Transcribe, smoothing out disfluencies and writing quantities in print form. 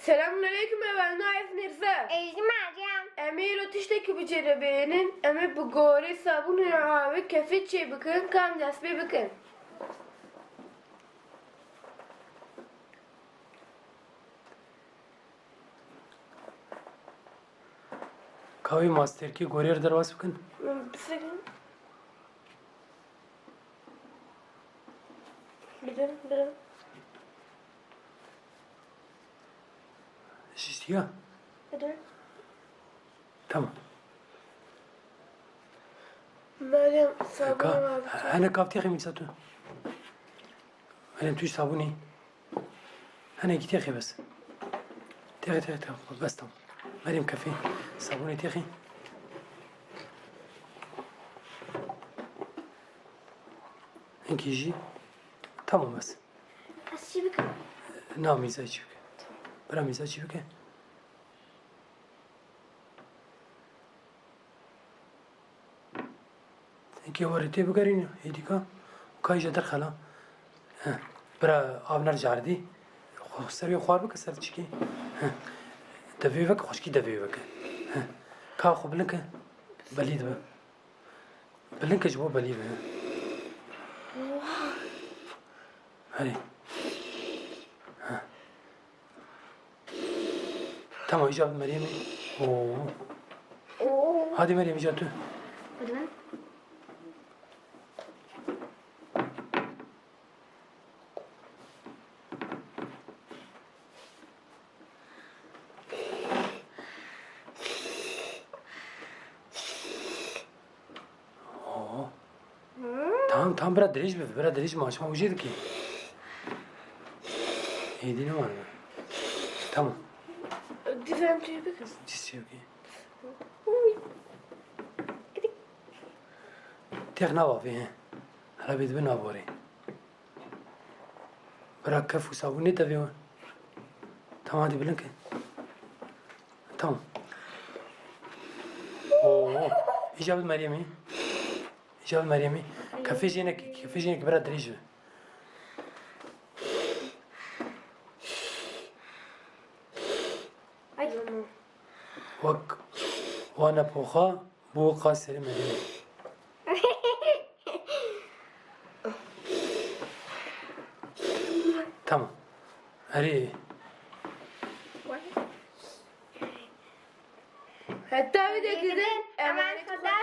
Selamünaleyküm ben Naif Mirza. Meryem. Emir o tişteki bu cerebeyenin emi bu gore sabun abi kefetçe bakın kam dasbe bakın. Kahve master ki gorer dervas bakın. Bir sakın. Bir. Şiştiya. Bir. Tamam. Meryem sabun Ka abi. ana kafti khim satun. Ana tuş sabuni. Ana git ya bas. تاخي بس tamam. مريم كافي صابوني تاخي. هنك يجي tamam بس. Aşçı bakın. نعم مزاجك. برا مزاجك. هنك وريتي بقرين هيديكا وكايجا دخلا. برا آب نرجع ردي. سري خوار بك سر تشكي. دفيفك خوشكي دفيفك. كا خو بلنك بليد به. بلنك جبو بليد به. هلي. tamam icabı Meryem'i. Oo. Hadi Meryem icabı. Hadi lan. Tamam biraz deriş mi? Biraz deriş mi? Açma ucuydu ki. İyi değil mi var mı? Tamam. Difemçe bakın. Cissi yok ki. Tek ne var be? Hala bir de ne var? Bırak kafu sabun ne tabii o? Tamam hadi bilin ki. Tamam. Oo. İcabı Meryem'i. İcabı Meryem'i. Kafecinek biraz deriş mi? Ay. Bak. Vana poha. Bu kaseri Meryem'i. Tamam. Hadi. Hatta bir de gidin. Hemen kadar.